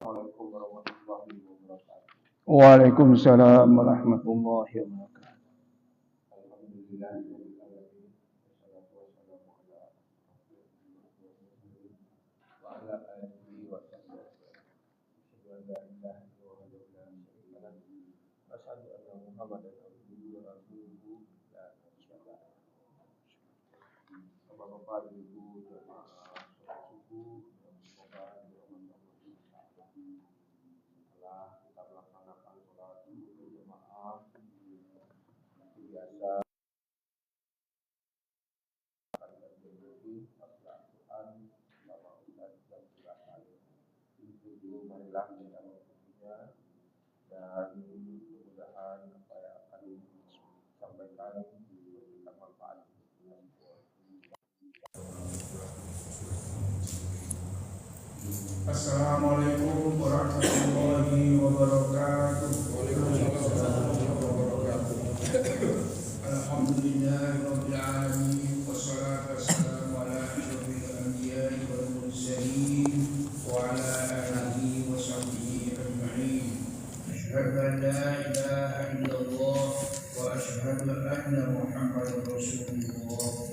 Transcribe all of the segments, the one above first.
Assalamualaikum warahmatullahi wabarakatuh. Waalaikumsalam warahmatullahi wabarakatuh. Alhamdulillahirabbil alamin. Wassalatu wassalamu ala wa ala alihi wa sahbihi. Asyhadu an la ilaha illallah wa la syarika lahu. Wa asyhadu anna Muhammadan abduhu wa rasuluhu la nabiyya. Bapak-bapak, ibu, jemaah salat subuh, semoga dirahmati Allah. Setelah kita melaksanakan salat subuh berjamaah seperti biasa akan berdoa baca Al-Quran bersama Ustaz yang silakan. Itu marilah kita mempunyainya dan mudah-mudahan apa yang akan disampaikan memberikan manfaat. Assalamualaikum warahmatullahi wabarakatuh. Alhamdulillahirabbil alamin wassalatu wassalamu ala asyrofil anbiya'i wal mursalin wa ala alihi wa sahbihi ajma'in. Asyhadu an la ilaha illallah wa asyhadu anna Muhammadar Rasulullah.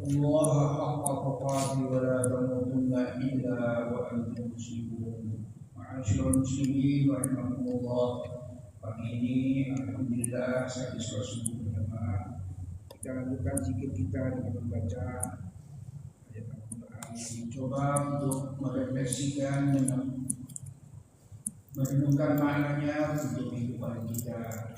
Allah haqqa tuqatih wa la tamutunna illa wa antum muslimun. Ma'asyiral muslimin rahimakumullah. Pagi ini alhamdulillah saya sholat subuh berjamaah. Kita lanjutkan zikir kita dengan membaca ayat Al-Qur'an. Coba untuk merefleksikan dengan merenungkan maknanya untuk kehidupan kita.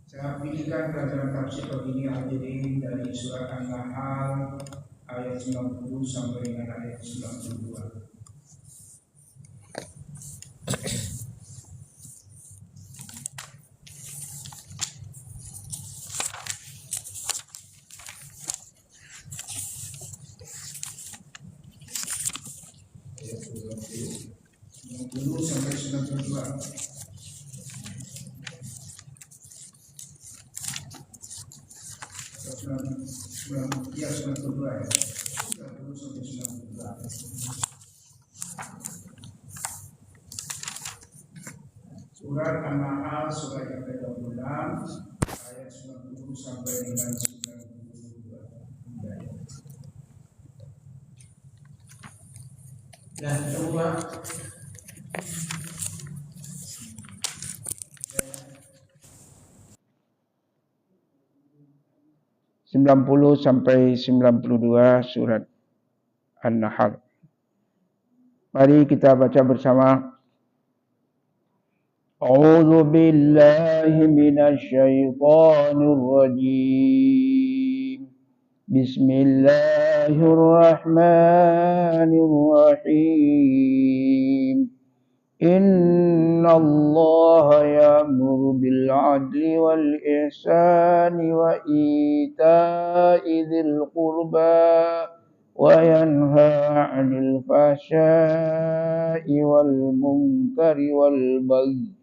Saya pilihkan pelajaran tafsir pagi ini hadirin dari surat An-Nahl ayat 90 sampai dengan ayat 92. Ayat 90 sampai 92. Surat An-Nahl surat yang ke-26 ayat 90 sampai dengan 92. Dan coba 90 sampai 92 surat An-Nahl. Mari kita baca bersama. A'udzu billahi minasy syaithanir rajim. Bismillahirrahmanirrahim. Inna Allah ya'muru bil 'adli wal ihsani wa ita'i dzil qurba wa yanha 'anil fahsya'i wal munkari wal baghi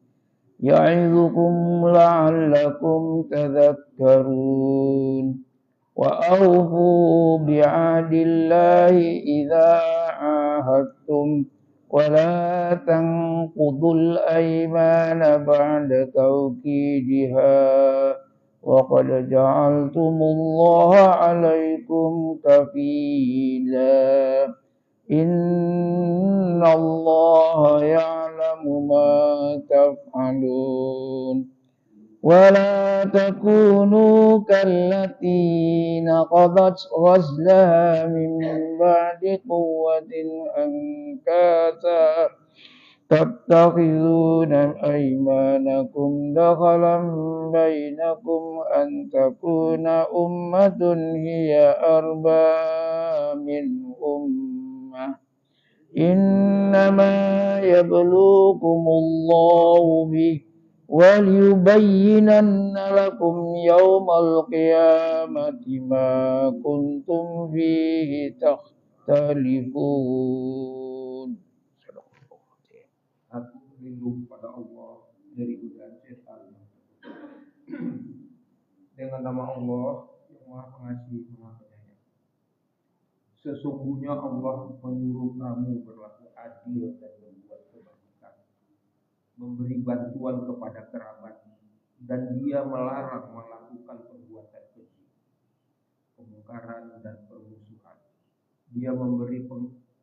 ya'idzukum la'allakum tadhakkarun wa awfu bi'ahdillahi idza 'ahadtum ولا تنقضوا الأيمان بعد توكيدها وقد جعلتم الله عليكم كفيلا إن الله يعلم ما تفعلون ولا تكونوا كالتي نقضت غزلها من بعد قوة أنكاثا تتخذون أيمانكم دخلا بينكم أن تكون أمة هي أربى من أمة إنما يبلوكم الله به وَلِيُبَيِّنَنَّ لَكُمْ يَوْمَ الْقِيَامَةِ مَا كُنْتُمْ فِيهِ تَخْتَلِفُونَ. Aku berlindung pada Allah dari godaan setan. Dengan nama Allah yang Maha Pengasih, Maha Penyayang. Sesungguhnya Allah menyuruh kamu berlaku adil dan berbuat kebajikan, memberi bantuan kepada kerabat, dan Dia melarang melakukan perbuatan keji, kemungkaran dan permusuhan. Dia memberi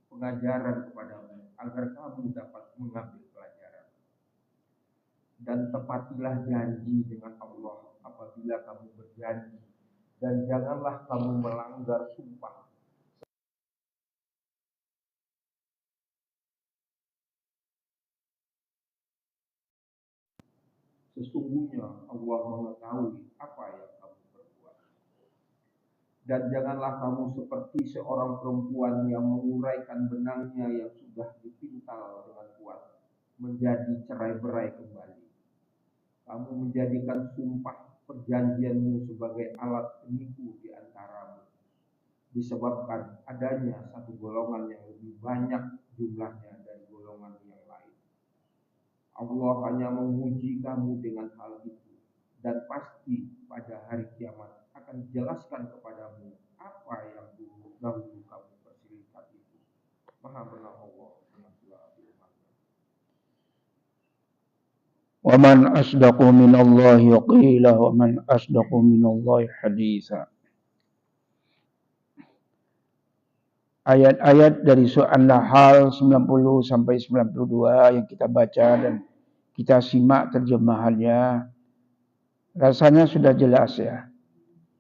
pengajaran kepadamu agar kamu dapat mengambil pelajaran. Dan tepatilah janji dengan Allah apabila kamu berjanji, dan janganlah kamu melanggar sumpah. Sesungguhnya Allah mengetahui apa yang kamu perbuat. Dan janganlah kamu seperti seorang perempuan yang menguraikan benangnya yang sudah dipintal dengan kuat, menjadi cerai-berai kembali. Kamu menjadikan sumpah perjanjianmu sebagai alat penipu di antaramu, disebabkan adanya satu golongan yang lebih banyak jumlahnya dari golongan yang lain. Allah hanya menguji kamu dengan hal itu, dan pasti pada hari kiamat akan dijelaskan kepadamu apa yang dahulu kamu persilihkan itu. Maha benar Allah. Wa man asdaqu minallahi qila wa man asdaqu minallahi haditsa. Ayat-ayat dari surah An-Nahl 90 sampai 92 yang kita baca dan kita simak terjemahannya, rasanya sudah jelas ya.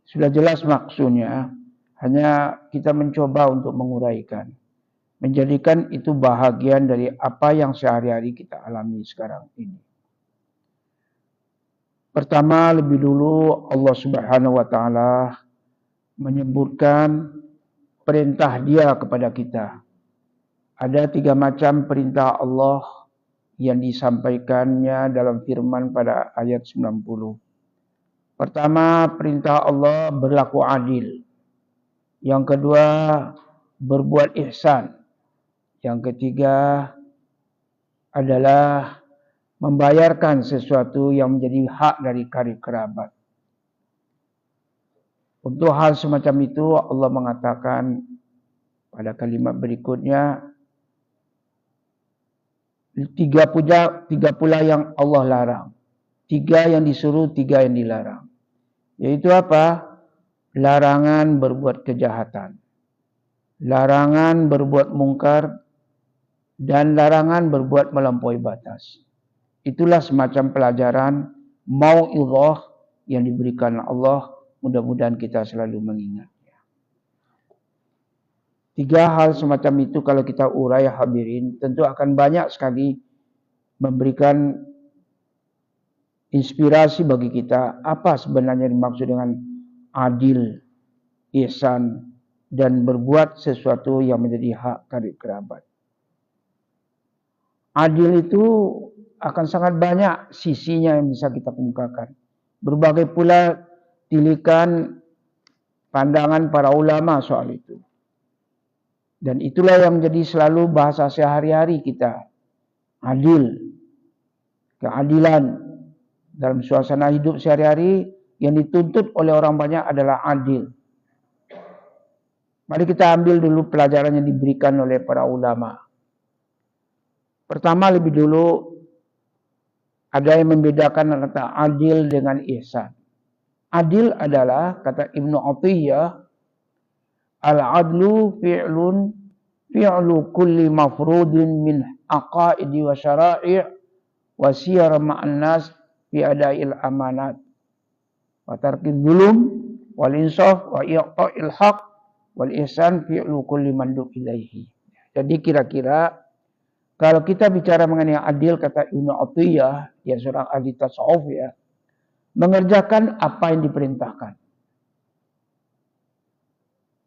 Sudah jelas maksudnya, hanya kita mencoba untuk menguraikan. Menjadikan itu bahagian dari apa yang sehari-hari kita alami sekarang ini. Pertama, lebih dulu Allah Subhanahu wa taala menyebutkan perintah Dia kepada kita. Ada 3 macam perintah Allah yang disampaikannya dalam firman pada ayat 90. Pertama, perintah Allah berlaku adil. Yang kedua, berbuat ihsan. Yang ketiga adalah membayarkan sesuatu yang menjadi hak dari karib kerabat. Untuk hal semacam itu Allah mengatakan pada kalimat berikutnya, 3 pula yang Allah larang. 3 yang disuruh, 3 yang dilarang. Yaitu apa? Larangan berbuat kejahatan, larangan berbuat mungkar, dan larangan berbuat melampaui batas. Itulah semacam pelajaran mau'izah yang diberikan Allah. Mudah-mudahan kita selalu mengingatnya. 3 hal semacam itu kalau kita urai hadirin, tentu akan banyak sekali memberikan inspirasi bagi kita apa sebenarnya dimaksud dengan adil, ihsan, dan berbuat sesuatu yang menjadi hak karib kerabat. Adil itu akan sangat banyak sisinya yang bisa kita kemukakan. Berbagai pula tilikan pandangan para ulama soal itu. Dan itulah yang menjadi selalu bahasa sehari-hari kita. Adil. Keadilan. Dalam suasana hidup sehari-hari yang dituntut oleh orang banyak adalah adil. Mari kita ambil dulu pelajaran yang diberikan oleh para ulama. Pertama, lebih dulu ada yang membedakan antara adil dengan ihsan. Adil adalah, kata Ibnu Athiyyah, al-adlu fi'lu kulli mafrudin min aqaidi wa syara'i' wa siyar ma'an nas fi ada'il amanat wa tarkil zulum wal insaf wa i'ta'il haq wal ihsan fi'lu kulli mandub ilaihi. Jadi kira-kira kalau kita bicara mengenai adil, kata Ibnu Athiyyah, ya seorang ahli tasawuf ya, mengerjakan apa yang diperintahkan.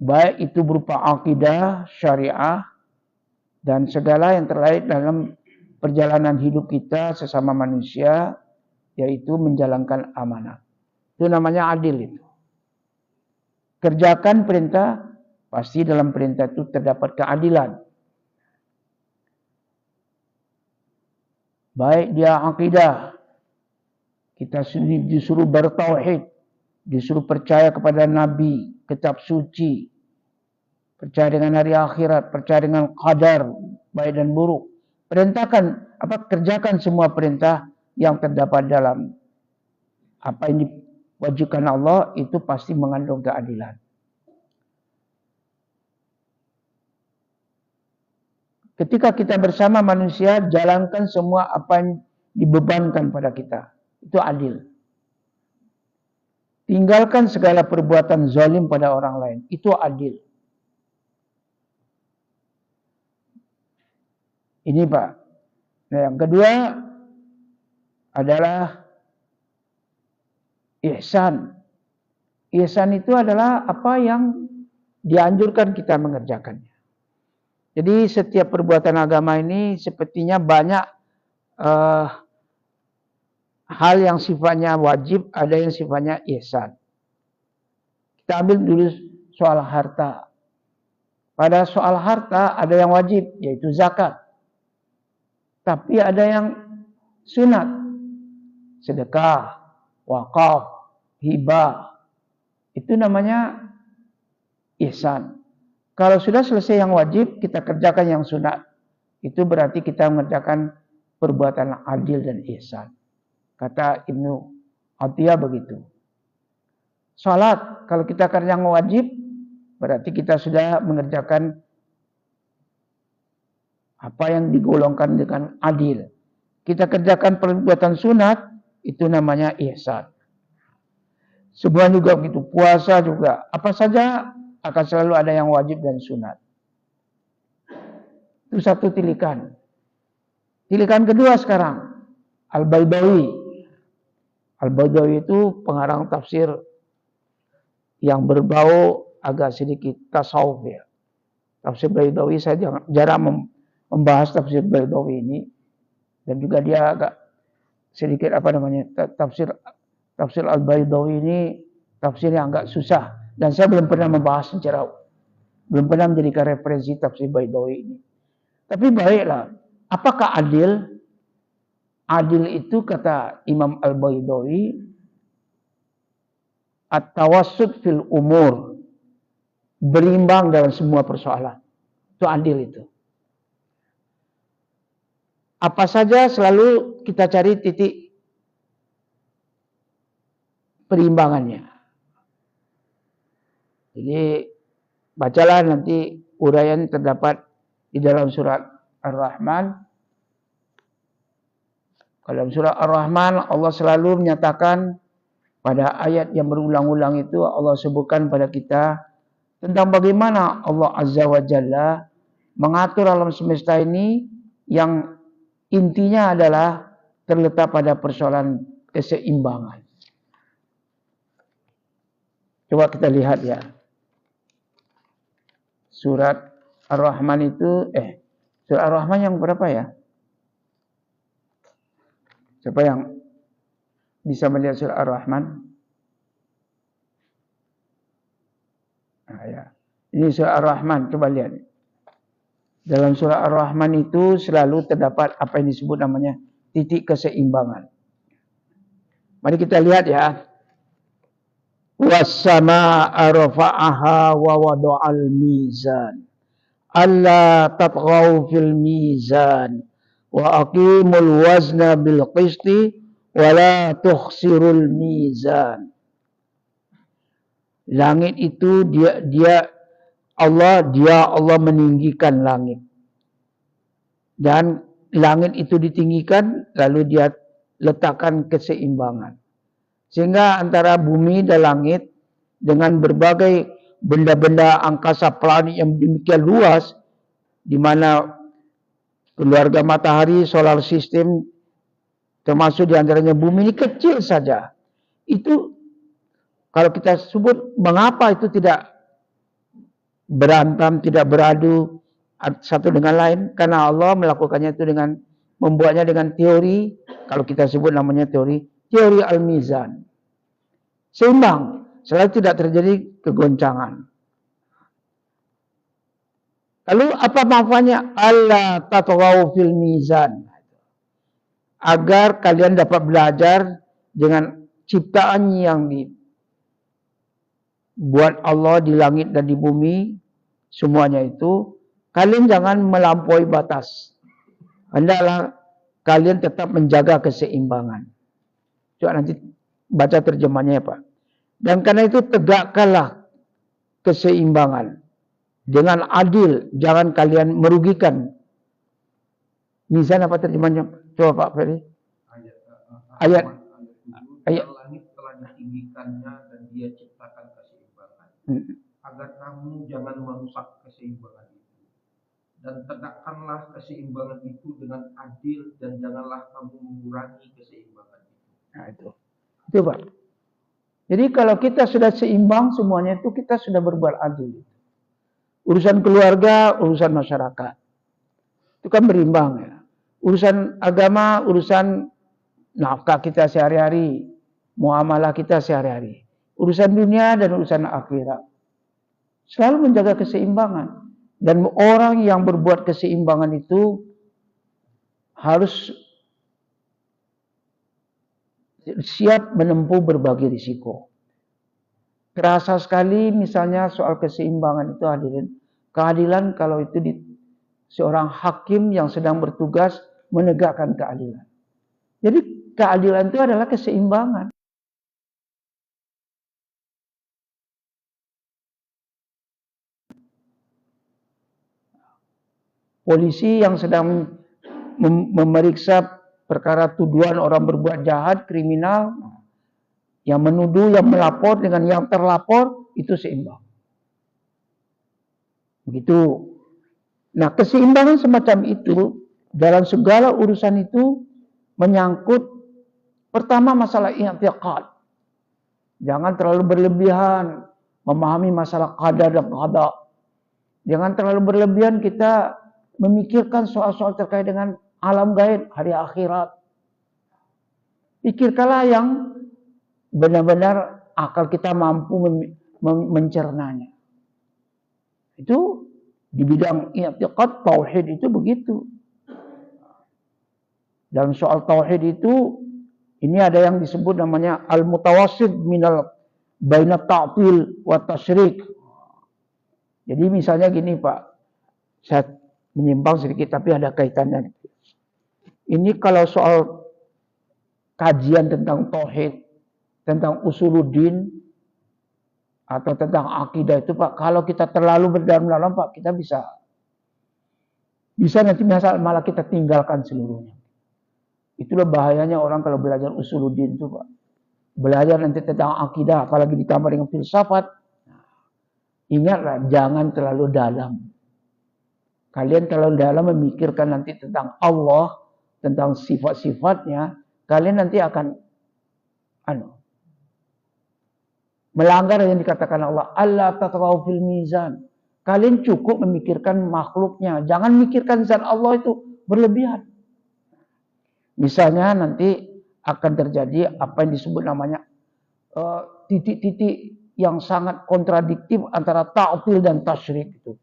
Baik itu berupa akidah, syariah, dan segala yang terkait dalam perjalanan hidup kita sesama manusia, yaitu menjalankan amanah. Itu namanya adil itu. Kerjakan perintah, pasti dalam perintah itu terdapat keadilan. Baik dia akidah, kita disuruh bertauhid, disuruh percaya kepada Nabi, kitab suci, percaya dengan hari akhirat, percaya dengan qadar baik dan buruk. Kerjakan semua perintah yang terdapat dalam apa yang diwajibkan Allah, itu pasti mengandung keadilan. Ketika kita bersama manusia, jalankan semua apa yang dibebankan pada kita. Itu adil. Tinggalkan segala perbuatan zalim pada orang lain. Itu adil. Ini Pak. Nah, yang kedua adalah ihsan. Ihsan itu adalah apa yang dianjurkan kita mengerjakannya. Jadi setiap perbuatan agama ini sepertinya banyak hal yang sifatnya wajib, ada yang sifatnya ihsan. Kita ambil dulu soal harta. Pada soal harta ada yang wajib, yaitu zakat. Tapi ada yang sunat. Sedekah, wakaf, hibah. Itu namanya ihsan. Kalau sudah selesai yang wajib, kita kerjakan yang sunat. Itu berarti kita mengerjakan perbuatan adil dan ihsan. Kata Ibnu Atiyah begitu. Salat, kalau kita kerja yang wajib, berarti kita sudah mengerjakan apa yang digolongkan dengan adil. Kita kerjakan perbuatan sunat, itu namanya ihsan. Semua juga begitu. Puasa juga. Apa saja akan selalu ada yang wajib dan sunat. Itu satu tilikan. Tilikan kedua sekarang. Al-Baydawi. Al-Baydawi itu pengarang tafsir yang berbau agak sedikit tasawuf ya. Tafsir Baydawi saya jarang membahas tafsir Baydawi ini. Dan juga dia agak sedikit tafsir Al-Baydawi ini tafsir yang agak susah. Dan saya belum pernah membahas belum pernah menjadikan referensi tafsir Baydawi ini. Tapi baiklah, apakah adil? Adil itu kata Imam Al-Baydawi, at-tawassut fil umur, berimbang dalam semua persoalan. Itu adil itu. Apa saja selalu kita cari titik perimbangannya. Jadi bacalah nanti uraian terdapat di dalam surat Ar-Rahman. Dalam surat Ar-Rahman Allah selalu menyatakan pada ayat yang berulang-ulang itu Allah sebutkan pada kita tentang bagaimana Allah Azza wa Jalla mengatur alam semesta ini yang intinya adalah terletak pada persoalan keseimbangan. Coba kita lihat ya. Surat Ar-Rahman itu surat Ar-Rahman yang berapa ya? Siapa yang bisa melihat surah Ar-Rahman? Nah, ya. Ini surah Ar-Rahman, coba lihat. Dalam surah Ar-Rahman itu selalu terdapat apa yang disebut namanya titik keseimbangan. Mari kita lihat ya. Was-samaa'a rafa'aha wa wada'al mizan. Alla tatghaw fil mizan. Wa aqimul wazna bil qisti wa la tukhsirul mizan. Langit itu Allah meninggikan langit. Dan langit itu ditinggikan lalu dia letakkan keseimbangan. Sehingga antara bumi dan langit dengan berbagai benda-benda angkasa planet yang demikian luas di mana keluarga matahari, solar system, termasuk diantaranya bumi ini kecil saja. Itu kalau kita sebut mengapa itu tidak berantem, tidak beradu satu dengan lain, karena Allah melakukannya itu dengan membuatnya dengan teori, kalau kita sebut namanya teori al-mizan. Seimbang, selalu tidak terjadi kegoncangan. Lalu apa manfaatnya? Allah tatghaw fil mizan. Agar kalian dapat belajar dengan ciptaan yang dibuat Allah di langit dan di bumi semuanya itu, kalian jangan melampaui batas. Hendaklah kalian tetap menjaga keseimbangan. Coba nanti baca terjemahnya ya Pak. Dan karena itu tegakkanlah keseimbangan dengan adil, jangan kalian merugikan. Mizan apa terjemahnya? Coba Pak Ferry. Ayat. Langit telah ditinggikannya dan dia ciptakan keseimbangan. Agar kamu jangan merusak keseimbangan itu. Dan tegakkanlah keseimbangan itu dengan adil dan janganlah kamu mengurangi keseimbangan itu. Nah itu Pak. Jadi kalau kita sudah seimbang semuanya itu kita sudah berbuat adil. Urusan keluarga, urusan masyarakat. Itu kan berimbang ya. Urusan agama, urusan nafkah kita sehari-hari, muamalah kita sehari-hari. Urusan dunia dan urusan akhirat. Selalu menjaga keseimbangan. Dan orang yang berbuat keseimbangan itu harus siap menempuh berbagai risiko. Terasa sekali misalnya soal keseimbangan itu hadirin. Keadilan kalau itu seorang hakim yang sedang bertugas menegakkan keadilan. Jadi keadilan itu adalah keseimbangan. Polisi yang sedang memeriksa perkara tuduhan orang berbuat jahat, kriminal, yang menuduh, yang melapor dengan yang terlapor, itu seimbang. Begitu. Nah, keseimbangan semacam itu, dalam segala urusan itu, menyangkut, pertama masalah i'tiqad. Jangan terlalu berlebihan, memahami masalah qada dan qada. Jangan terlalu berlebihan kita memikirkan soal-soal terkait dengan alam gaib, hari akhirat. Pikirkanlah yang benar-benar akal kita mampu mencernanya. Itu di bidang i'tiqad, tauhid itu begitu. Dalam soal tauhid itu, ini ada yang disebut namanya al-mutawassid minal baina ta'til wa tasyrik. Jadi misalnya gini Pak, saya menyimpang sedikit tapi ada kaitannya. Ini kalau soal kajian tentang tauhid, tentang usuluddin, atau tentang akidah itu Pak, kalau kita terlalu berdalam-dalam Pak, kita bisa nanti malah kita tinggalkan seluruhnya. Itulah bahayanya orang kalau belajar usuluddin itu Pak. Belajar nanti tentang akidah, apalagi ditambah dengan filsafat. Ingatlah, jangan terlalu dalam. Kalian terlalu dalam memikirkan nanti tentang Allah, tentang sifat-sifatnya, kalian nanti akan melanggar yang dikatakan Allah. Allah tatghaw fil mizan. Kalian cukup memikirkan makhluknya. Jangan mikirkan zat Allah itu berlebihan. Misalnya nanti akan terjadi apa yang disebut namanya titik-titik yang sangat kontradiktif antara ta'til dan tasyrik itu.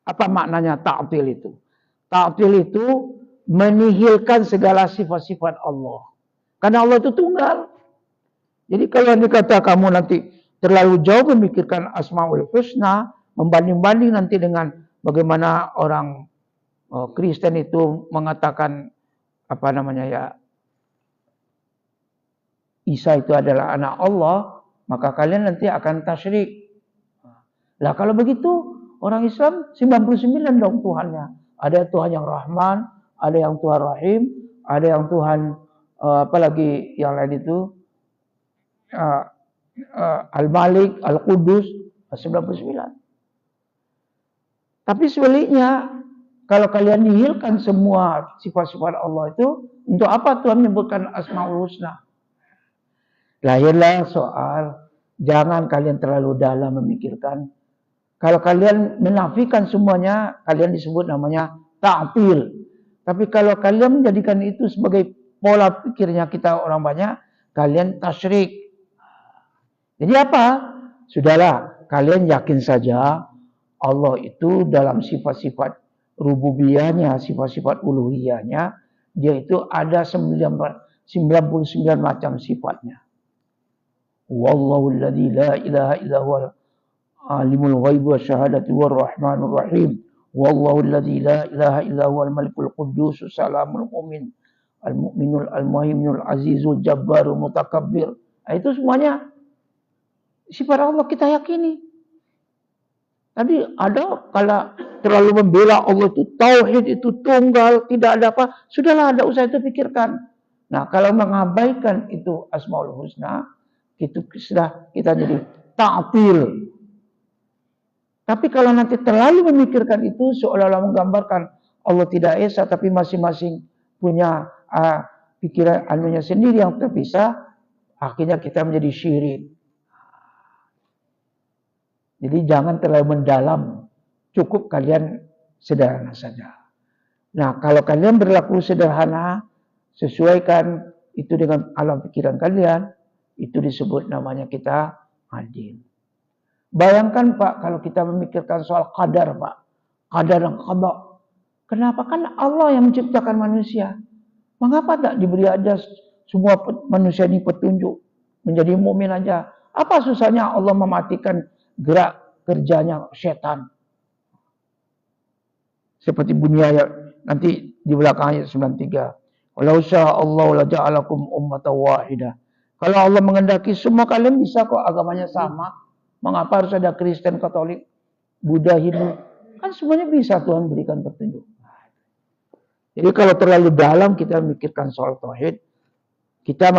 Apa maknanya ta'til itu? Ta'til itu menihilkan segala sifat-sifat Allah. Karena Allah itu tunggal. Jadi kalau dikata kamu nanti terlalu jauh memikirkan Asmaul Husna, membanding-banding nanti dengan bagaimana orang Kristen itu mengatakan apa namanya ya, Isa itu adalah anak Allah, maka kalian nanti akan tasyrik. Lah kalau begitu orang Islam 99 dong Tuhannya. Ada Tuhan yang Rahman, ada yang Tuhan Rahim, ada yang Tuhan apalagi yang lain itu Al-Malik, Al-Qudus, 99. Tapi sebaliknya, kalau kalian nihilkan semua sifat-sifat Allah itu, untuk apa Tuhan menyebutkan Asmaul Husna? Lahirlah soal, jangan kalian terlalu dalam memikirkan. Kalau kalian menafikan semuanya, kalian disebut namanya ta'til. Tapi kalau kalian menjadikan itu sebagai pola pikirnya kita orang banyak, kalian tasyrik. Jadi apa? Sudahlah, kalian yakin saja Allah itu dalam sifat-sifat rububiyahnya, sifat-sifat uluhiyahnya, dia itu ada 99 macam sifatnya. Wallahu alladzi la ilaha illa huwal Alimul ghaib wa syahadati war-rahmanur rahim. Wallahu alladzi la ilaha illa huwal malikul quddus salamul mu'min al-mu'minul al-muhaiminul azizul jabbarul mutakabbir. Nah, itu semuanya sifat Allah kita yakini. Tadi ada kalau terlalu membela Allah itu tauhid, itu tunggal, tidak ada apa, sudahlah, ada usah itu pikirkan. Nah, kalau mengabaikan itu Asmaul Husna, itu sudah kita jadi ta'til. Tapi kalau nanti terlalu memikirkan itu, seolah-olah menggambarkan Allah tidak esa, tapi masing-masing punya pikiran anunya sendiri yang terpisah, akhirnya kita menjadi syirik. Jadi jangan terlalu mendalam, cukup kalian sederhana saja. Nah, kalau kalian berlaku sederhana, sesuaikan itu dengan alam pikiran kalian, itu disebut namanya kita adil. Bayangkan Pak, kalau kita memikirkan soal qadar Pak, qadar dan qada. Kenapa? Kan Allah yang menciptakan manusia. Mengapa tak diberi aja semua manusia ini petunjuk, menjadi mukmin aja? Apa susahnya Allah mematikan gerak kerjanya setan? Seperti bunyi ayat nanti di belakang ayat 93. Walau syaa Allah la ja'alakum ummatan wahidah. Kalau Allah mengendaki semua kalian bisa kok agamanya sama. Mengapa harus ada Kristen, Katolik, Buddha, Hindu? Kan semuanya bisa Tuhan berikan petunjuk. Jadi kalau terlalu dalam kita memikirkan soal tauhid, kita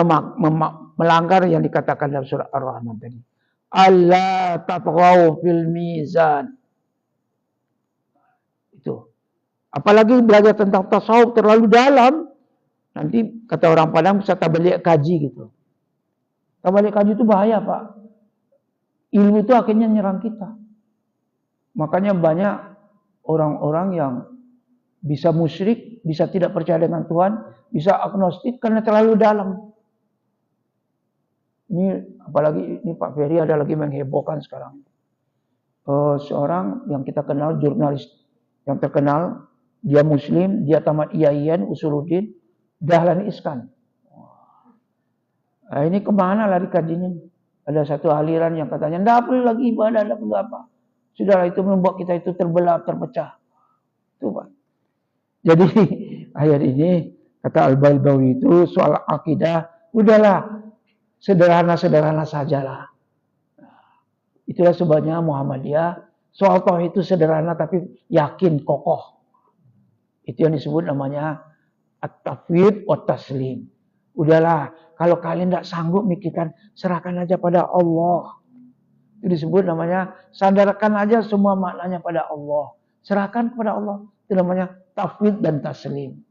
melanggar yang dikatakan dalam surah Ar-Rahman tadi. Allah tatghaw fil mizan. Itu. Apalagi belajar tentang tasawuf terlalu dalam, nanti kata orang Padang bisa tabalik kaji gitu. Tabalik kaji itu bahaya Pak. Ilmu itu akhirnya nyerang kita. Makanya banyak orang-orang yang bisa musyrik, bisa tidak percaya dengan Tuhan, bisa agnostik karena terlalu dalam. Ini apalagi ini Pak Ferry ada lagi menghebohkan sekarang. Seorang yang kita kenal, jurnalis yang terkenal, dia Muslim, dia tamat IAIN, Usuluddin, Dahlan Iskan. Nah, ini kemana lari kajinya? Ada satu aliran yang katanya, tidak perlu lagi ibadah, tidak perlu apa. Sudahlah, itu membuat kita itu terbelah, terpecah. Itu Pak. Jadi ayat ini, kata Al-Balbawi itu soal akidah, udahlah, sederhana-sederhana sajalah. Itulah sebabnya Muhammadiyah, soal tauhid itu sederhana tapi yakin, kokoh. Itu yang disebut namanya at-tafwid wa taslim. Udahlah, kalau kalian tidak sanggup mikirkan, serahkan aja pada Allah. Itu disebut namanya, sadarkan aja semua maknanya pada Allah. Serahkan kepada Allah. Itu namanya tafwid dan taslim.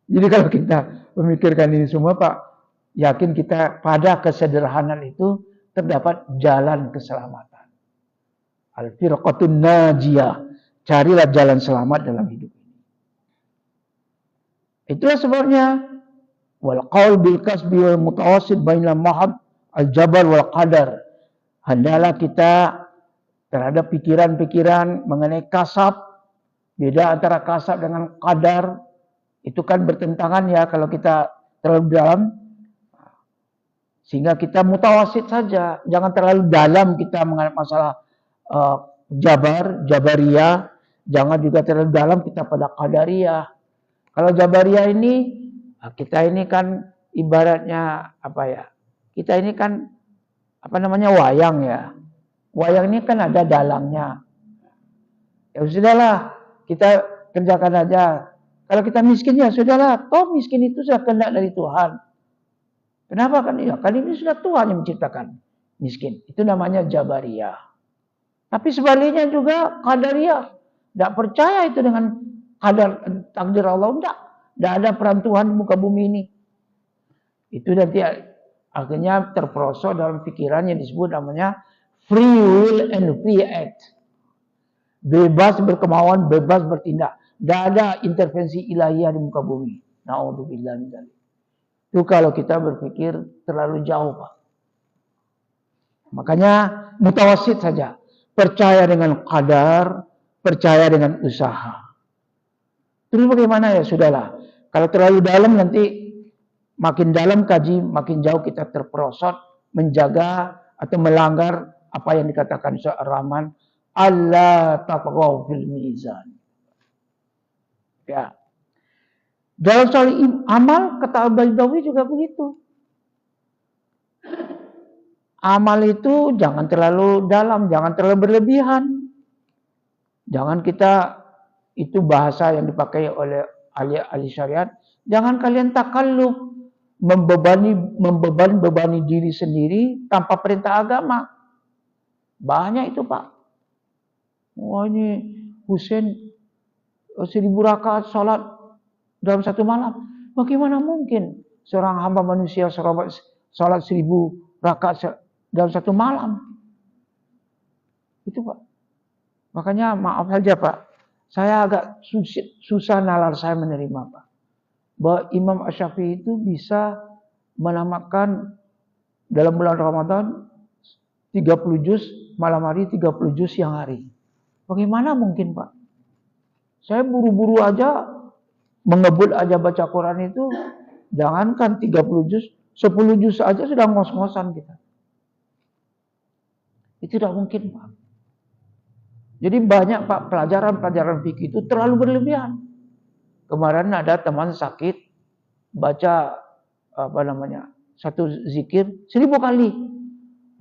Jadi kalau kita memikirkan ini semua Pak, yakin kita pada kesederhanaan itu terdapat jalan keselamatan. Al-firqatun najiyah. Carilah jalan selamat dalam hidup ini. Itulah sebabnya wal qaul bil kasbi wal mutawassit bainal mahad al jabar wal qadar. Hendaklah kita terhadap pikiran-pikiran mengenai kasab, beda antara kasab dengan qadar. Itu kan bertentangan ya kalau kita terlalu dalam. Sehingga kita mutawasit saja, jangan terlalu dalam kita mengenai masalah jabariyah, jangan juga terlalu dalam kita pada qadariyah. Kalau Jabariyah ini, kita ini kan ibaratnya apa ya? Kita ini kan apa namanya wayang ya. Wayang ini kan ada dalangnya. Ya sudahlah, kita kerjakan aja. Kalau kita miskin ya sudahlah, toh miskin itu sudah kehendak dari Tuhan. Kenapa kan? Ya, kan ini sudah Tuhan yang menciptakan miskin. Itu namanya Jabariyah. Tapi sebaliknya juga Qadariyah. Tidak percaya itu dengan qadar takdir Allah. Tidak ada peran Tuhan di muka bumi ini. Itu nanti akhirnya terperosok dalam pikiran yang disebut namanya free will and free act. Bebas berkemauan, bebas bertindak. Tidak ada intervensi ilahiyah di muka bumi. Na'udzubillah min dzalik. Itu kalau kita berpikir terlalu jauh Pak. Makanya mutawasit saja. Percaya dengan qadar, percaya dengan usaha. Terus bagaimana ya sudahlah. Kalau terlalu dalam nanti makin dalam kaji, makin jauh kita terperosot menjaga atau melanggar apa yang dikatakan Syekh Ar-Rahman, Allah taqaw fil mizan. Ya. Dalam soal amal, kata Al-Baydawi juga begitu. Amal itu jangan terlalu dalam, jangan terlalu berlebihan. Jangan kita, itu bahasa yang dipakai oleh ahli syariat, jangan kalian takalluf, membebani diri sendiri tanpa perintah agama. Banyak itu, Pak. Wah, ini Husain 1000 rakaat salat dalam satu malam. Bagaimana mungkin seorang hamba manusia salat 1000 rakaat dalam satu malam? Itu, Pak. Makanya maaf saja, Pak. Saya agak susah nalar saya menerima, Pak. Bahwa Imam Asy-Syafi'i itu bisa menamakan dalam bulan Ramadan 30 juz malam hari, 30 juz siang hari. Bagaimana mungkin, Pak? Saya buru-buru aja, mengebut aja baca Quran itu, jangankan 30 juz, 10 juz aja sudah ngos-ngosan kita. Itu tidak mungkin, Pak. Jadi banyak, Pak, pelajaran fikih itu terlalu berlebihan. Kemarin ada teman sakit, baca satu zikir 1000 kali.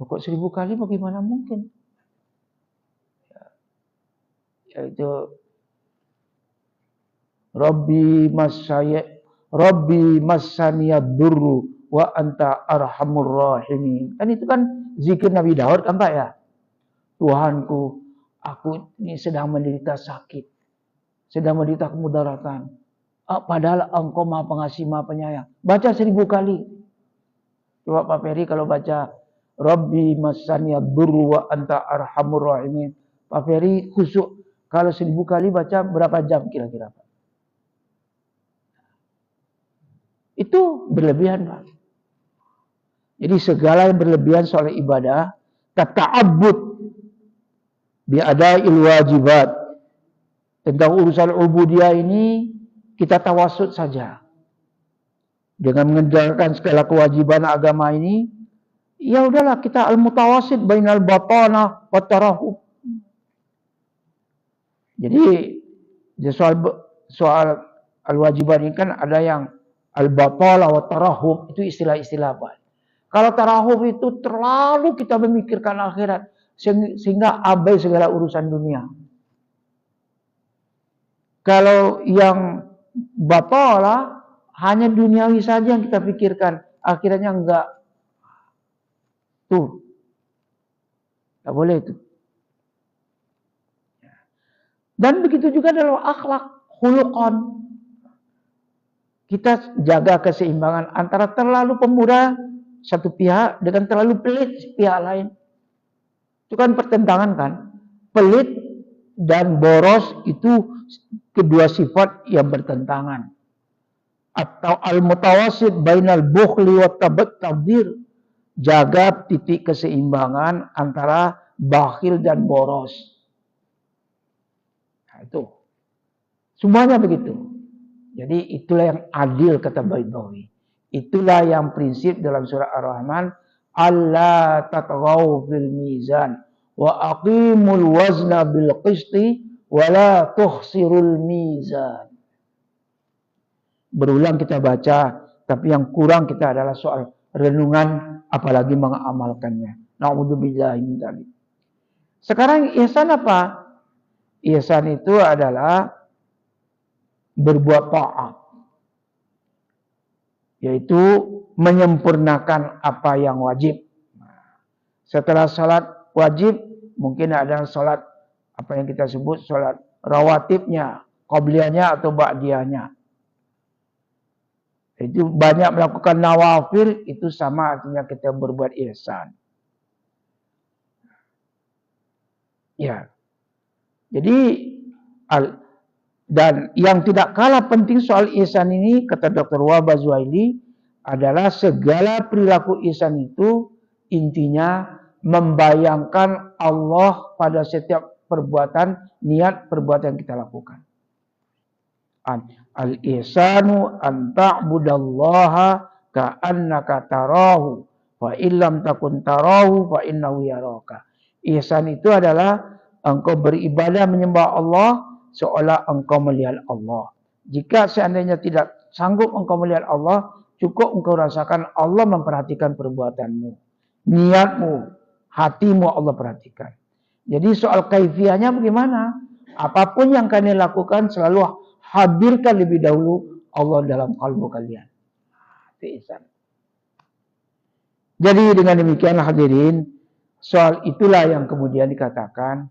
Kok 1000 kali bagaimana mungkin? Yaitu Rabbi massaniyad durru wa anta arhamur rahimin. Kan itu kan zikir Nabi Daud kan, Pak, ya. Tuhanku, aku ini sedang menderita sakit, sedang menderita kemudaratan. Padahal Engkau Maha Pengasih, Maha Penyayang. Baca 1000 kali. Coba Pak Ferry kalau baca Rabbi massaniyad durru wa anta arhamur rahimin. Pak Ferry khusyuk. Kalau 1000 kali baca berapa jam kira-kira, Pak? Itu berlebihan, Pak. Jadi segala yang berlebihan soal ibadah, tata'abbud bi'ada'il wajibat. Tentang urusan ubudiyah ini kita tawassut saja. Dengan mengerjakan segala kewajiban agama ini, ya udahlah kita al-mutawassit bainal batana wa tarahub. Jadi soal al-wajiban ini kan ada yang al-batala wa tarahub, itu istilah-istilah apa? Kalau tarahub itu terlalu kita memikirkan akhirat sehingga abai segala urusan dunia. Kalau yang batala hanya duniawi saja yang kita pikirkan, akhiratnya enggak. Tuh. Enggak boleh itu. Dan begitu juga dalam akhlak, khuluqan. Kita jaga keseimbangan antara terlalu pemurah satu pihak dengan terlalu pelit pihak lain. Itu kan pertentangan kan. Pelit dan boros itu kedua sifat yang bertentangan. Atau al-mutawassit bainal bukhli wa tabdir. Jaga titik keseimbangan antara bakhil dan boros. Nah, itu. Semuanya begitu. Jadi itulah yang adil kata Baydawi. Itulah yang prinsip dalam surah Ar-Rahman. Allah tatghaw fil mizan wa aqimul wazna bil qisti wa la tuhsirul mizan. Berulang kita baca, tapi yang kurang kita adalah soal renungan, apalagi mengamalkannya. Na'udzubillahi min dzalik. Sekarang ihsan apa? Ihsan itu adalah berbuat taat, yaitu menyempurnakan apa yang wajib. Setelah salat wajib, mungkin ada salat apa yang kita sebut salat rawatibnya, qabliyahnya atau ba'diyahnya. Itu banyak melakukan nawafil, itu sama artinya kita berbuat ihsan. Ya. Jadi dan yang tidak kalah penting soal ihsan ini, kata Dr. Wahbah Zuhaili, adalah segala perilaku ihsan itu intinya membayangkan Allah pada setiap perbuatan, niat perbuatan yang kita lakukan. Al-ihsanu an ta'budallaha ka'annaka tarahu fa illam takun tarahu fa innahu yaraka. Ihsan itu adalah engkau beribadah menyembah Allah seolah engkau melihat Allah. Jika seandainya tidak sanggup engkau melihat Allah, cukup engkau rasakan Allah memperhatikan perbuatanmu, niatmu, hatimu Allah perhatikan. Jadi soal kaifiyahnya bagaimana? Apapun yang kalian lakukan selalu hadirkan lebih dahulu Allah dalam kalbu kalian. Itu ihsan. Jadi dengan demikian hadirin, soal itulah yang kemudian dikatakan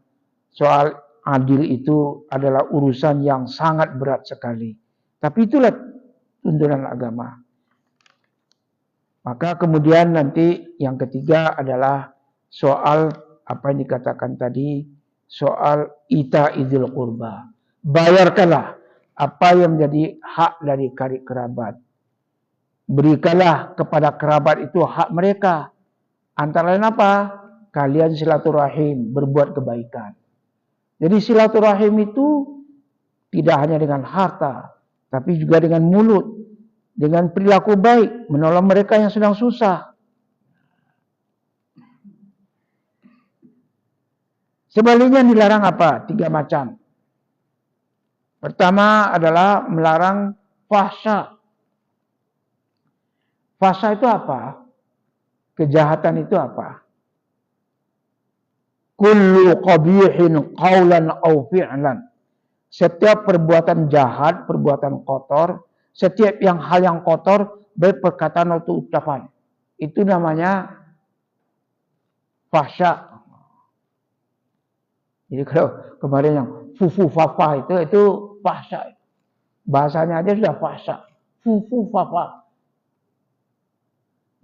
soal adil itu adalah urusan yang sangat berat sekali. Tapi itulah tuntunan agama. Maka kemudian nanti yang ketiga adalah soal apa yang dikatakan tadi, soal ita idil qurba. Bayarkanlah apa yang menjadi hak dari karib kerabat. Berikanlah kepada kerabat itu hak mereka. Antara lain apa? Kalian silaturahim, berbuat kebaikan. Jadi silaturahim itu tidak hanya dengan harta, tapi juga dengan mulut, dengan perilaku baik, menolong mereka yang sedang susah. Sebaliknya dilarang apa? 3 macam. Pertama adalah melarang fahsya. Fahsya itu apa? Kejahatan itu apa? Kullu qabihin qawlan aw fi'lan. Setiap perbuatan jahat, perbuatan kotor, setiap hal yang kotor, baik perkataan atau ucapan. Itu namanya fahsya. Jadi kalau kemarin yang fufu fafa itu fahsya. Bahasanya aja sudah fahsya. Fufu fafa.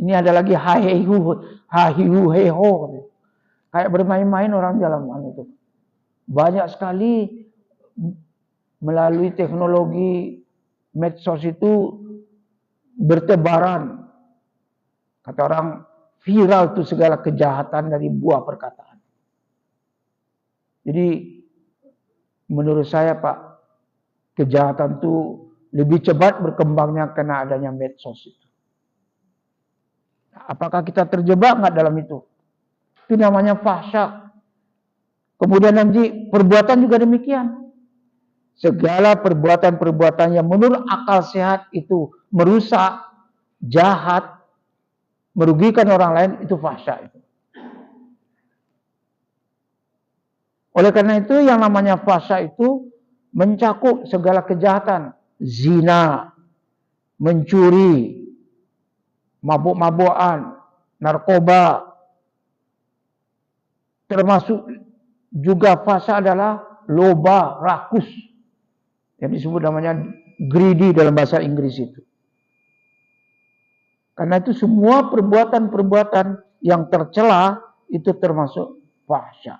Ini ada lagi hahihu heho. Kayak bermain-main orang dalam itu. Banyak sekali melalui teknologi medsos itu bertebaran. Kata orang viral itu segala kejahatan dari buah perkataan. Jadi menurut saya Pak, kejahatan itu lebih cepat berkembangnya karena adanya medsos itu. Apakah kita terjebak nggak dalam itu? Itu namanya fahsya. Kemudian nanti perbuatan juga demikian. Segala perbuatan-perbuatan yang menurut akal sehat itu merusak, jahat, merugikan orang lain, itu fahsya. Oleh karena itu yang namanya fahsya itu mencakup segala kejahatan. Zina, mencuri, mabuk-mabukan, narkoba. Termasuk juga fahsya adalah loba, rakus. Yang disebut namanya greedy dalam bahasa Inggris itu. Karena itu semua perbuatan-perbuatan yang tercela itu termasuk fahsya.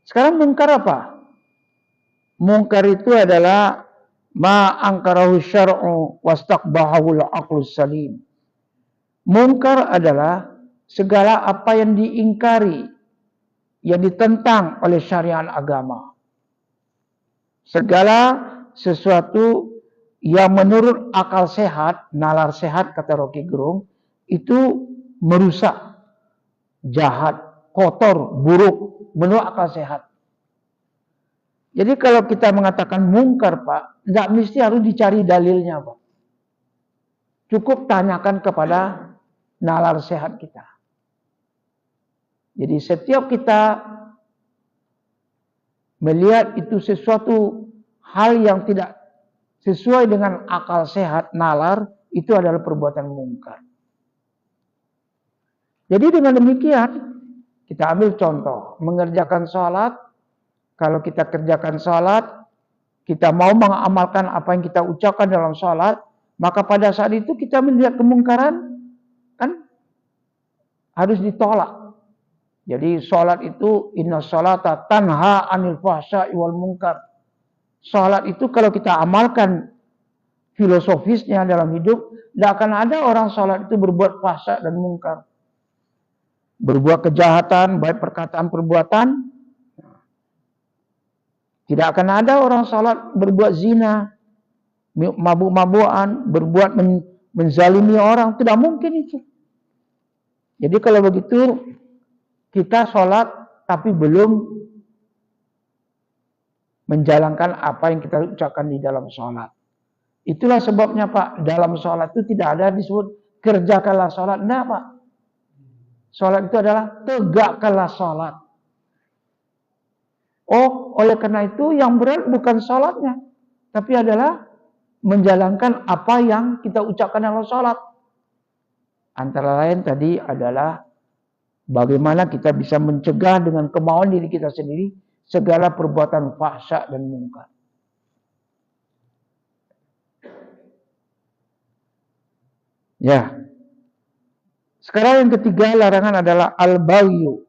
Sekarang mungkar apa? Mungkar itu adalah ma angkarahu syar'u wastaqbahahu al-aqlus salim. Mungkar adalah segala apa yang diingkari, yang ditentang oleh syariat agama. Segala sesuatu yang menurut akal sehat, nalar sehat kata Rocky Gerung, itu merusak, jahat, kotor, buruk, menurut akal sehat. Jadi kalau kita mengatakan mungkar Pak, nggak mesti harus dicari dalilnya Pak. Cukup tanyakan kepada nalar sehat kita. Jadi setiap kita melihat itu sesuatu hal yang tidak sesuai dengan akal sehat, nalar, itu adalah perbuatan mungkar. Jadi dengan demikian, kita ambil contoh, mengerjakan sholat. Kalau kita kerjakan sholat, kita mau mengamalkan apa yang kita ucapkan dalam sholat, maka pada saat itu kita melihat kemungkaran, kan harus ditolak. Jadi sholat itu inna sholata tanha anil fahsya'i wal munkar. Sholat itu kalau kita amalkan filosofisnya dalam hidup, tidak akan ada orang sholat itu berbuat fahsya dan mungkar. Berbuat kejahatan, baik perkataan perbuatan. Tidak akan ada orang sholat berbuat zina, mabuk-mabukan, berbuat menzalimi orang. Tidak mungkin itu. Jadi kalau begitu kita sholat tapi belum menjalankan apa yang kita ucapkan di dalam sholat. Itulah sebabnya Pak, dalam sholat itu tidak ada disebut kerjakanlah sholat. Enggak Pak. Sholat itu adalah tegakkanlah sholat. Oh, oleh karena itu yang berat bukan sholatnya, tapi adalah menjalankan apa yang kita ucapkan dalam sholat. Antara lain tadi adalah bagaimana kita bisa mencegah dengan kemauan diri kita sendiri segala perbuatan fahsya dan mungkar. Ya. Sekarang yang ketiga larangan adalah al-baghyu.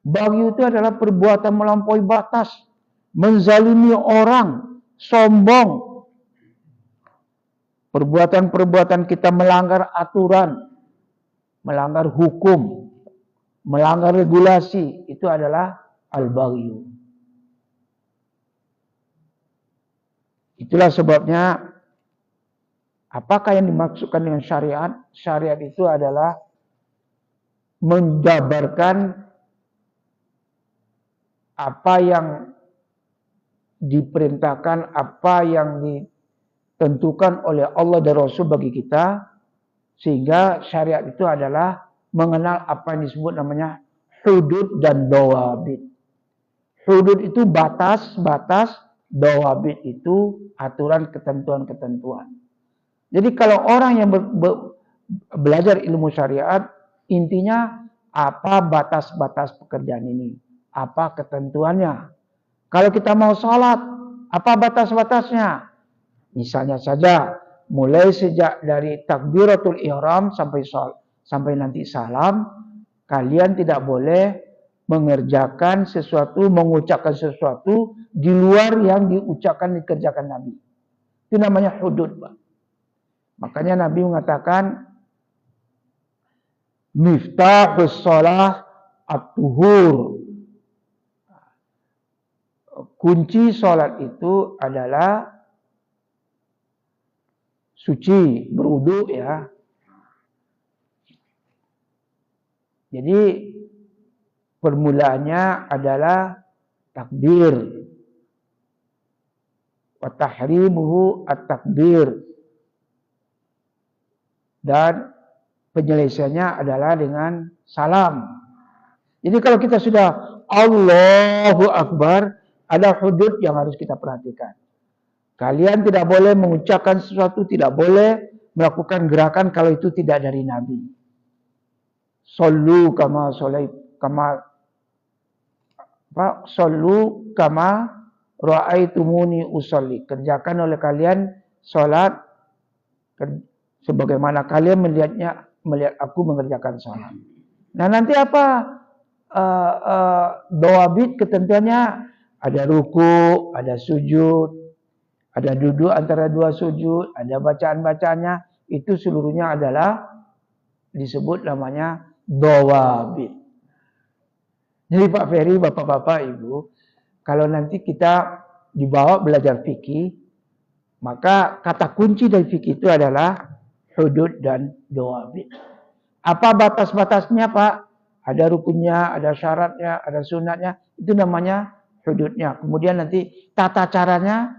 Baghyu itu adalah perbuatan melampaui batas, menzalimi orang, sombong. Perbuatan-perbuatan kita melanggar aturan, melanggar hukum, melanggar regulasi, itu adalah al-baghyu. Itulah sebabnya apakah yang dimaksudkan dengan syariat? Syariat itu adalah menjabarkan apa yang diperintahkan, apa yang ditentukan oleh Allah dan Rasul bagi kita, sehingga syariat itu adalah mengenal apa yang disebut namanya hudud dan dawabit. Hudud itu batas-batas, dawabit itu aturan ketentuan-ketentuan. Jadi kalau orang yang belajar ilmu syariat, intinya apa batas-batas pekerjaan ini, apa ketentuannya. Kalau kita mau sholat, apa batas-batasnya? Misalnya saja, mulai sejak dari takbiratul ihram sampai nanti salam, kalian tidak boleh mengerjakan sesuatu, mengucapkan sesuatu di luar yang dikerjakan Nabi. Itu namanya hudud, Pak. Makanya Nabi mengatakan miftahus shalah at-tuhur. Kunci sholat itu adalah suci, berwudu ya. Jadi permulaannya adalah takbir. Wa tahrimuhu at-takbir. Dan penyelesaiannya adalah dengan salam. Jadi kalau kita sudah Allahu Akbar, ada hudud yang harus kita perhatikan. Kalian tidak boleh mengucapkan sesuatu, tidak boleh melakukan gerakan kalau itu tidak dari Nabi. Sallu kama ra'aitumuni usolli. Kerjakan oleh kalian salat sebagaimana kalian melihat aku mengerjakan salat. Nah, nanti apa dawabit ketentuannya? Ada ruku, ada sujud, ada duduk antara dua sujud, ada bacaan-bacaannya. Itu seluruhnya adalah disebut namanya dawabit. Jadi Pak Ferry, Bapak-bapak, Ibu, kalau nanti kita dibawa belajar fikih, maka kata kunci dari fikih itu adalah hudud dan dawabit. Apa batas-batasnya, Pak? Ada rukunnya, ada syaratnya, ada sunatnya. Itu namanya hududnya. Kemudian nanti tata caranya,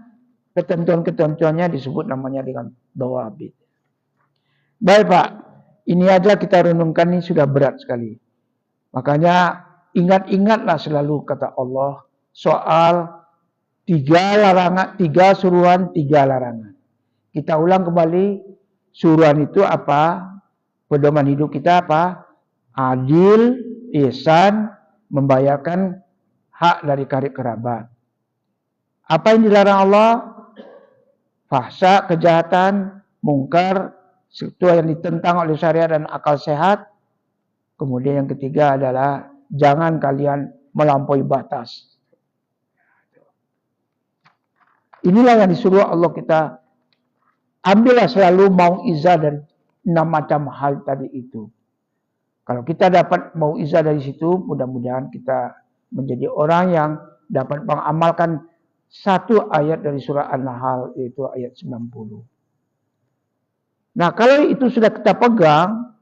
ketentuan-ketentuannya disebut namanya dengan dawabit. Baik Pak, ini aja kita renungkan, ini sudah berat sekali. Makanya ingat-ingatlah selalu kata Allah soal 3 larangan, 3 suruhan, 3 larangan. Kita ulang kembali. Suruhan itu apa? Pedoman hidup kita apa? Adil, ihsan, membayarkan hak dari karib kerabat. Apa yang dilarang Allah? Fahsya, kejahatan, mungkar, sesuatu yang ditentang oleh syariat dan akal sehat. Kemudian yang ketiga adalah jangan kalian melampaui batas. Inilah yang disuruh Allah kita. Ambillah selalu mau'izah dari 6 macam hal tadi itu. Kalau kita dapat mau'izah dari situ, mudah-mudahan kita menjadi orang yang dapat mengamalkan 1 ayat dari surah An-Nahl, yaitu ayat 90. Nah, kalau itu sudah kita pegang,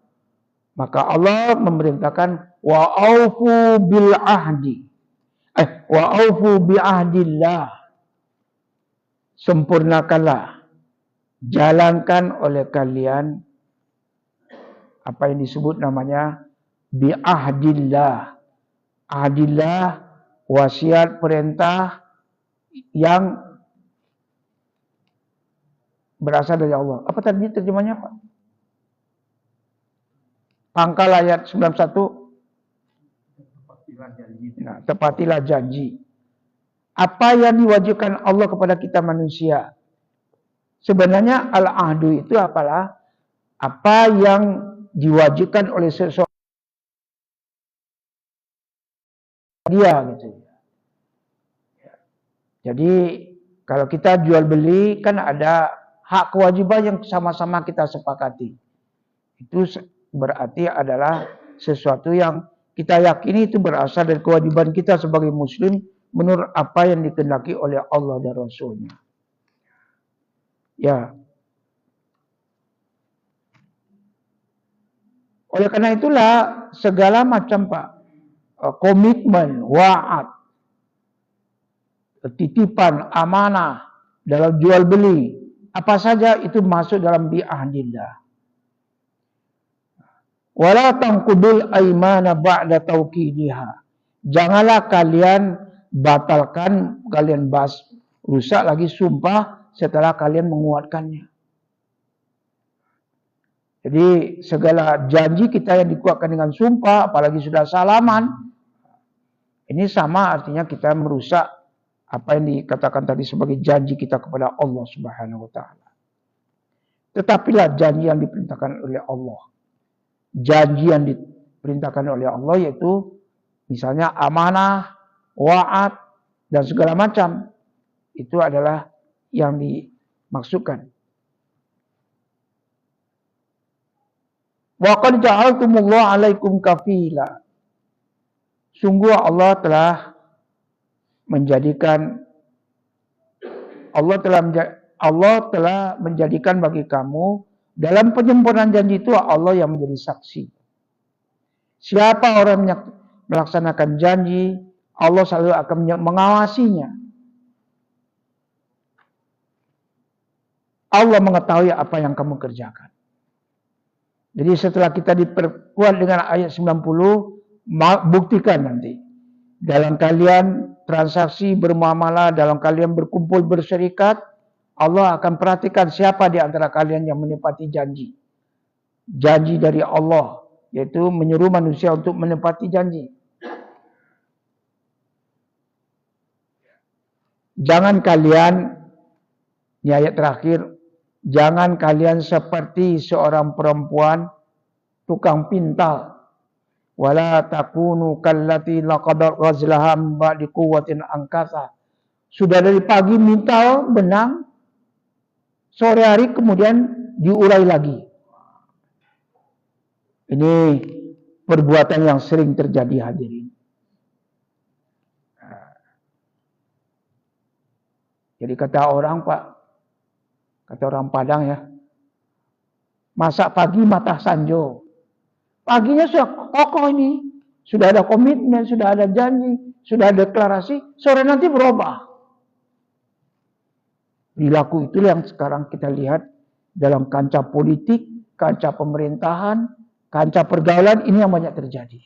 Maka Allah memerintahkan wa aufu bil ahdi. Wa aufu bi ahdillah. Sempurnakanlah, jalankan oleh kalian apa yang disebut namanya bi ahdillah. Ahdillah, wasiat perintah yang berasal dari Allah. Apa tadi terjemahnya, Pak? Pangkal ayat 91. Nah, tepatilah janji. Apa yang diwajibkan Allah kepada kita manusia? Sebenarnya al-ahdu itu apalah? Apa yang diwajibkan oleh seseorang dia gitu. Jadi kalau kita jual beli kan ada hak kewajiban yang sama-sama kita sepakati. Itu berarti adalah sesuatu yang kita yakini itu berasal dari kewajiban kita sebagai muslim menurut apa yang dikehendaki oleh Allah dan Rasulnya. Ya. Oleh karena itulah segala macam komitmen, wa'ad, titipan, amanah dalam jual beli, apa saja itu masuk dalam bi'ahdillah. Wala tanqudul aimana ba'da tauqidiha. Janganlah kalian batalkan, kalian rusak lagi sumpah setelah kalian menguatkannya. Jadi segala janji kita yang dikuatkan dengan sumpah, apalagi sudah salaman, ini sama artinya kita merusak apa yang dikatakan tadi sebagai janji kita kepada Allah Subhanahu wa taala. Tetapilah janji yang diperintahkan oleh Allah. Janji yang diperintahkan oleh Allah yaitu misalnya amanah, wa'ad, dan segala macam. Itu adalah yang dimaksudkan. Wa qad ja'altumullahu 'alaikum kafila. Sungguh Allah telah menjadikan bagi kamu dalam penyempurnaan janji itu Allah yang menjadi saksi. Siapa orang yang melaksanakan janji, Allah selalu akan mengawasinya. Allah mengetahui apa yang kamu kerjakan. Jadi setelah kita diperkuat dengan ayat 90, buktikan nanti. Dalam kalian transaksi bermuamalah, dalam kalian berkumpul berserikat, Allah akan perhatikan siapa di antara kalian yang menepati janji. Janji dari Allah, yaitu menyuruh manusia untuk menepati janji. Jangan kalian, ini ayat terakhir, jangan kalian seperti seorang perempuan tukang pintal. Wala takunu kallati laqad ghazlaha min ba'di quwwatin angkasa. Sudah dari pagi mintal benang, sore hari kemudian diurai lagi. Ini perbuatan yang sering terjadi hadirin. Jadi kata orang Padang ya, masak pagi matah sanjo. Paginya sudah kokoh ini, sudah ada komitmen, sudah ada janji, sudah ada deklarasi, sore nanti berubah. Perilaku itu yang sekarang kita lihat dalam kancah politik, kancah pemerintahan, kancah pergaulan, ini yang banyak terjadi.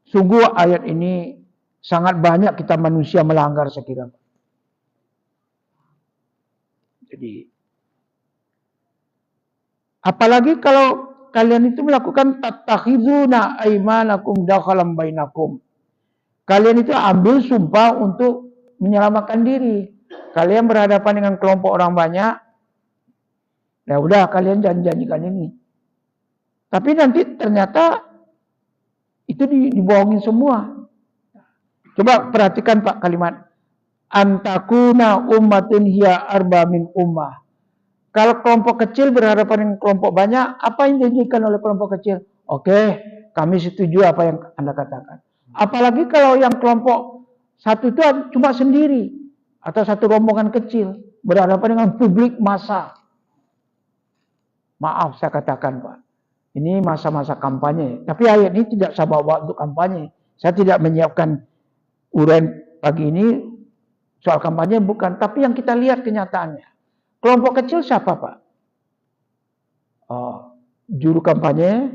Sungguh ayat ini sangat banyak kita manusia melanggar saya kira. Jadi, apalagi kalau kalian itu melakukan tattakhizuna aimanakum dakhalan bainakum. Kalian itu ambil sumpah untuk menyelamatkan diri. Kalian berhadapan dengan kelompok orang banyak. Nah udah kalian janjikan ini. Tapi nanti ternyata itu dibohongin semua. Coba perhatikan Pak kalimat. Antakuna ummatun hiya arba min ummah. Kalau kelompok kecil berhadapan dengan kelompok banyak, apa yang dijanjikan oleh kelompok kecil? Oke, kami setuju apa yang Anda katakan. Apalagi kalau yang kelompok satu itu cuma sendiri. Atau satu rombongan kecil. Berhadapan dengan publik massa. Maaf saya katakan Pak. Ini masa-masa kampanye. Tapi ayat ini tidak saya bawa untuk kampanye. Saya tidak menyiapkan uraian pagi ini soal kampanye, bukan. Tapi yang kita lihat kenyataannya. Kelompok kecil siapa, Pak? Juru kampanye,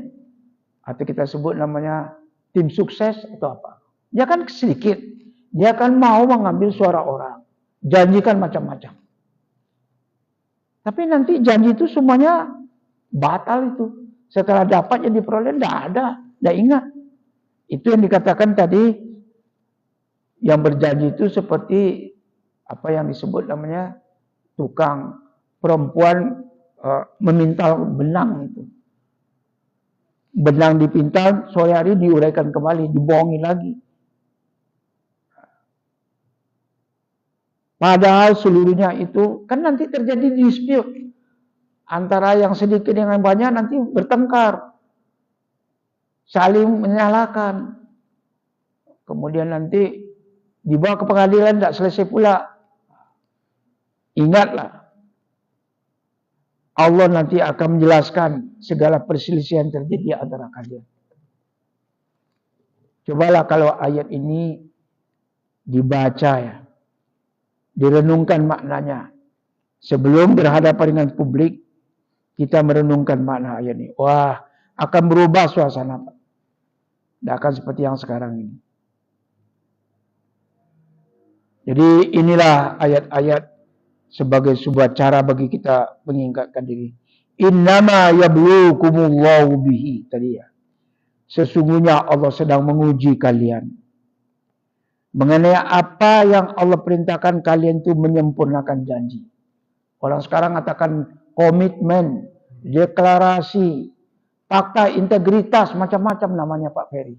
atau kita sebut namanya tim sukses atau apa. Dia kan sedikit. Dia kan mau mengambil suara orang. Janjikan macam-macam. Tapi nanti janji itu semuanya batal itu. Setelah dapat yang diperoleh, tidak ada. Tidak ingat. Itu yang dikatakan tadi, yang berjanji itu seperti apa yang disebut namanya tukang perempuan memintal benang itu. Benang dipintal, sore hari diuraikan kembali, dibohongi lagi. Padahal seluruhnya itu kan nanti terjadi dispute antara yang sedikit dengan banyak, nanti bertengkar, saling menyalahkan. Kemudian nanti dibawa ke pengadilan, tidak selesai pula. Ingatlah, Allah nanti akan menjelaskan segala perselisihan terjadi antara kalian. Cobalah kalau ayat ini dibaca ya, direnungkan maknanya. Sebelum berhadapan dengan publik, kita merenungkan makna ayat ini. Wah, akan berubah suasana. Tidak akan seperti yang sekarang ini. Jadi inilah ayat-ayat sebagai sebuah cara bagi kita mengingatkan diri. Innama yablukumullahu bihi tadi ya. Sesungguhnya Allah sedang menguji kalian. Mengenai apa yang Allah perintahkan kalian itu menyempurnakan janji. Orang sekarang katakan komitmen, deklarasi, fakta integritas, macam-macam namanya Pak Ferry.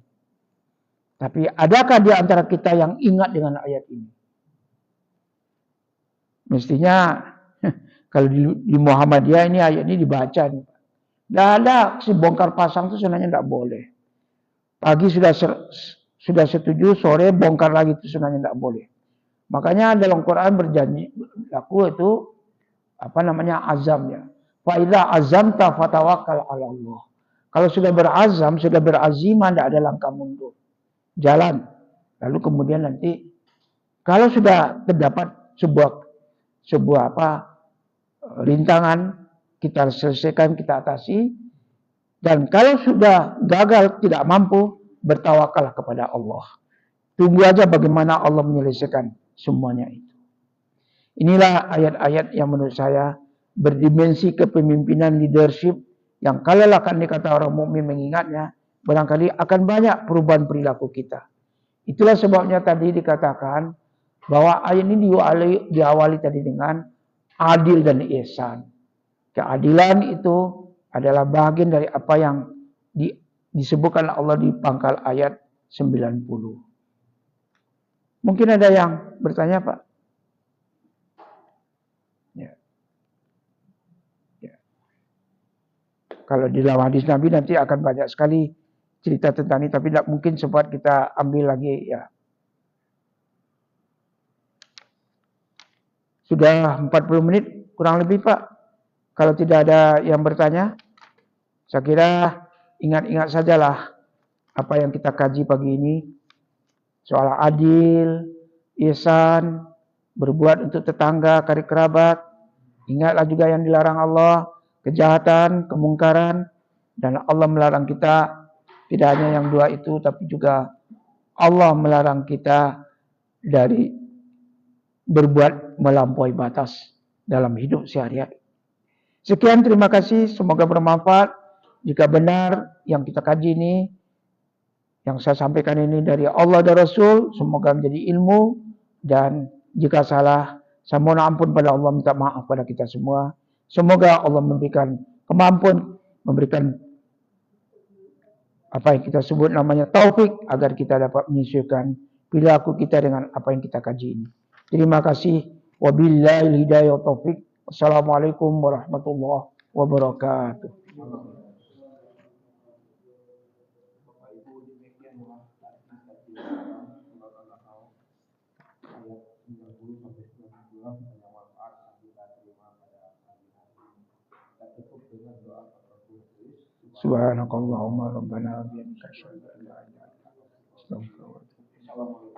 Tapi adakah di antara kita yang ingat dengan ayat ini? Mestinya kalau di Muhammadiyah ini ayat ini dibaca nih. Tidak ada si bongkar pasang itu sebenarnya tidak boleh. Pagi sudah setuju, sore bongkar lagi itu sebenarnya tidak boleh. Makanya dalam Quran berjanji aku itu apa namanya azamnya. Fa idza azamta fatawakkal 'ala Allah. Kalau sudah berazam, sudah berazimah, tidak ada langkah mundur. Jalan. Lalu kemudian nanti kalau sudah terdapat sebuah rintangan, kita selesaikan, kita atasi. Dan kalau sudah gagal, tidak mampu, bertawakallah kepada Allah. Tunggu aja bagaimana Allah menyelesaikan semuanya itu. Inilah ayat-ayat yang menurut saya berdimensi kepemimpinan leadership yang kalau akan dikata orang mukmin mengingatnya, barangkali akan banyak perubahan perilaku kita. Itulah sebabnya tadi dikatakan bahwa ayat ini diawali tadi dengan adil dan ihsan. Keadilan itu adalah bagian dari apa yang disebutkan Allah di pangkal ayat 90. Mungkin ada yang bertanya, Pak? Ya. Ya. Kalau di dalam hadis Nabi nanti akan banyak sekali cerita tentang ini, tapi tidak mungkin sempat kita ambil lagi ya. Sudah 40 menit kurang lebih, Pak. Kalau tidak ada yang bertanya, saya kira ingat-ingat sajalah apa yang kita kaji pagi ini. Soal adil, ihsan, berbuat untuk tetangga, karib kerabat. Ingatlah juga yang dilarang Allah, kejahatan, kemungkaran. Dan Allah melarang kita, tidak hanya yang dua itu, tapi juga Allah melarang kita dari berbuat melampaui batas dalam hidup sehari-hari. Sekian, terima kasih. Semoga bermanfaat. Jika benar yang kita kaji ini, yang saya sampaikan ini dari Allah dan Rasul, semoga menjadi ilmu. Dan jika salah, saya mohon ampun pada Allah, minta maaf pada kita semua. Semoga Allah memberikan kemampuan, memberikan apa yang kita sebut namanya taufik, agar kita dapat menyesuaikan perilaku kita dengan apa yang kita kaji ini. Terima kasih. Wabillahi hidayah taufik. Assalamualaikum warahmatullahi wabarakatuh. Subhanakallahumma rabbana wa bihamdika asyhadu an la ilaha illa anta astaghfiruka wa atubu ilaik. Assalamualaikum.